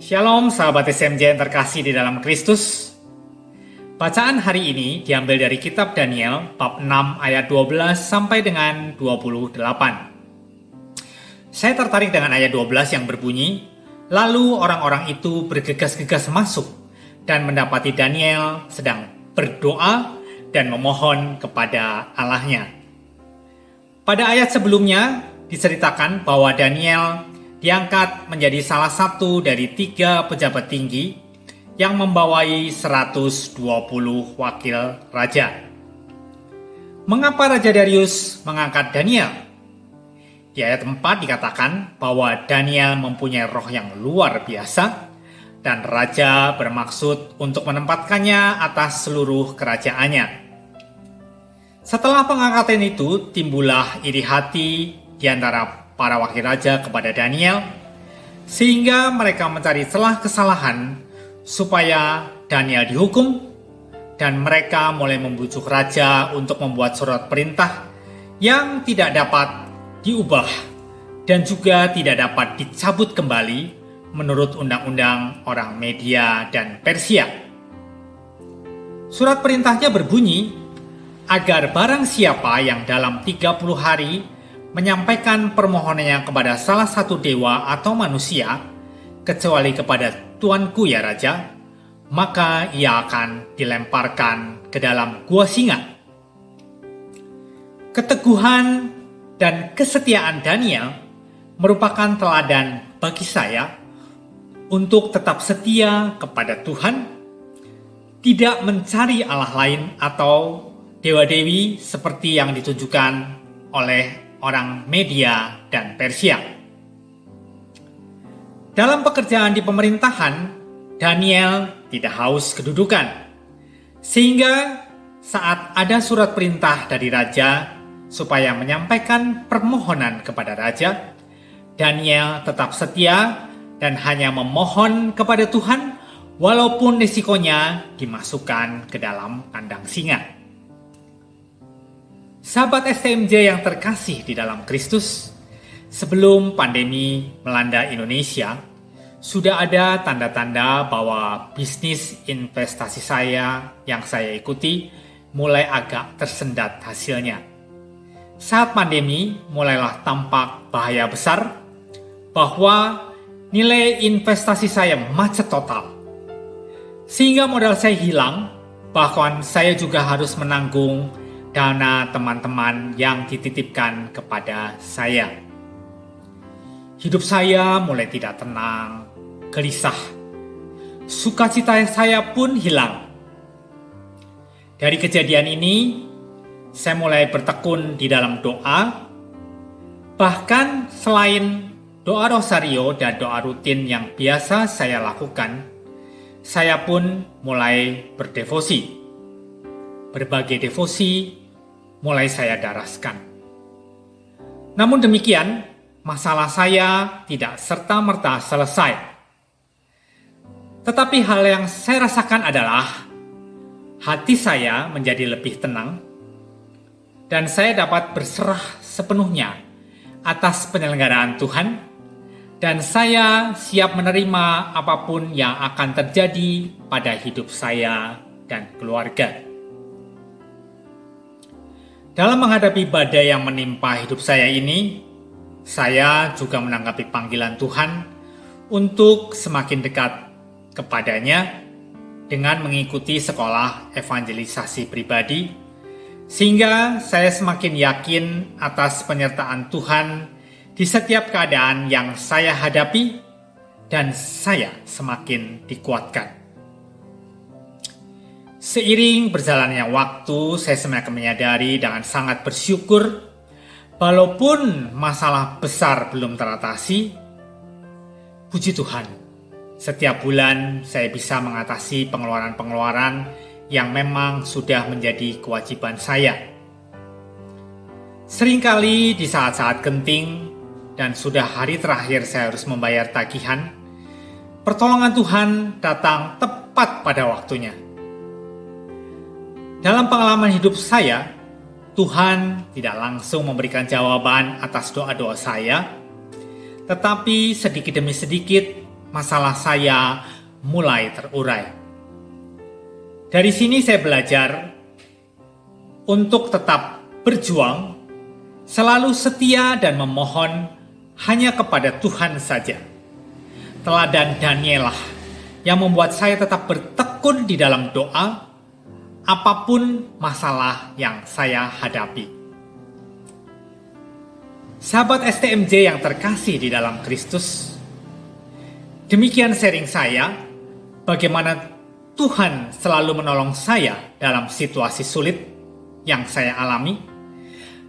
Shalom sahabat SMJ yang terkasih di dalam Kristus. Bacaan hari ini diambil dari kitab Daniel bab 6 ayat 12 sampai dengan 28. Saya tertarik dengan ayat 12 yang berbunyi, "Lalu orang-orang itu bergegas-gegas masuk dan mendapati Daniel sedang berdoa dan memohon kepada Allahnya." Pada ayat sebelumnya diceritakan bahwa Daniel diangkat menjadi salah satu dari 3 pejabat tinggi yang membawai 120 wakil raja. Mengapa Raja Darius mengangkat Daniel? Di ayat 4 dikatakan bahwa Daniel mempunyai roh yang luar biasa dan raja bermaksud untuk menempatkannya atas seluruh kerajaannya. Setelah pengangkatan itu timbullah iri hati di antara para wakil raja kepada Daniel, sehingga mereka mencari celah kesalahan supaya Daniel dihukum, dan mereka mulai membujuk raja untuk membuat surat perintah yang tidak dapat diubah dan juga tidak dapat dicabut kembali menurut undang-undang orang Media dan Persia. Surat perintahnya berbunyi agar barang siapa yang dalam 30 hari menyampaikan permohonannya kepada salah satu dewa atau manusia, kecuali kepada tuanku ya raja, maka ia akan dilemparkan ke dalam gua singa. Keteguhan dan kesetiaan Daniel merupakan teladan bagi saya untuk tetap setia kepada Tuhan, tidak mencari Allah lain atau dewa-dewi seperti yang ditunjukkan oleh orang Media dan Persia. Dalam pekerjaan di pemerintahan, Daniel tidak haus kedudukan, sehingga saat ada surat perintah dari raja supaya menyampaikan permohonan kepada raja, Daniel tetap setia dan hanya memohon kepada Tuhan walaupun risikonya dimasukkan ke dalam kandang singa. Sahabat STMJ yang terkasih di dalam Kristus, sebelum pandemi melanda Indonesia, sudah ada tanda-tanda bahwa bisnis investasi saya yang saya ikuti mulai agak tersendat hasilnya. Saat pandemi, mulailah tampak bahaya besar bahwa nilai investasi saya macet total. Sehingga modal saya hilang, bahkan saya juga harus menanggung dana teman-teman yang dititipkan kepada saya. Hidup saya mulai tidak tenang, gelisah. Sukacita saya pun hilang. Dari kejadian ini, saya mulai bertekun di dalam doa. Bahkan selain doa rosario dan doa rutin yang biasa saya lakukan, saya pun mulai berdevosi. Berbagai devosi mulai saya daraskan. Namun demikian, masalah saya tidak serta-merta selesai. Tetapi hal yang saya rasakan adalah hati saya menjadi lebih tenang dan saya dapat berserah sepenuhnya atas penyelenggaraan Tuhan, dan saya siap menerima apapun yang akan terjadi pada hidup saya dan keluarga. Dalam menghadapi badai yang menimpa hidup saya ini, saya juga menanggapi panggilan Tuhan untuk semakin dekat kepadanya dengan mengikuti sekolah evangelisasi pribadi, sehingga saya semakin yakin atas penyertaan Tuhan di setiap keadaan yang saya hadapi, dan saya semakin dikuatkan. Seiring berjalannya waktu, saya semakin menyadari dengan sangat bersyukur, walaupun masalah besar belum teratasi, puji Tuhan, setiap bulan saya bisa mengatasi pengeluaran-pengeluaran yang memang sudah menjadi kewajiban saya. Seringkali di saat-saat genting dan sudah hari terakhir saya harus membayar tagihan, pertolongan Tuhan datang tepat pada waktunya. Dalam pengalaman hidup saya, Tuhan tidak langsung memberikan jawaban atas doa-doa saya, tetapi sedikit demi sedikit masalah saya mulai terurai. Dari sini saya belajar untuk tetap berjuang, selalu setia dan memohon hanya kepada Tuhan saja. Teladan Daniel lah yang membuat saya tetap bertekun di dalam doa, apapun masalah yang saya hadapi. Sahabat STMJ yang terkasih di dalam Kristus, demikian sharing saya, bagaimana Tuhan selalu menolong saya dalam situasi sulit yang saya alami,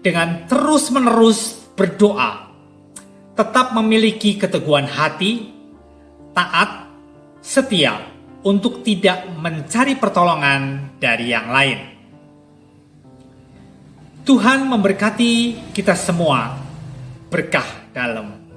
dengan terus-menerus berdoa, tetap memiliki keteguhan hati, taat, setia untuk tidak mencari pertolongan dari yang lain. Tuhan memberkati kita semua berkah dalam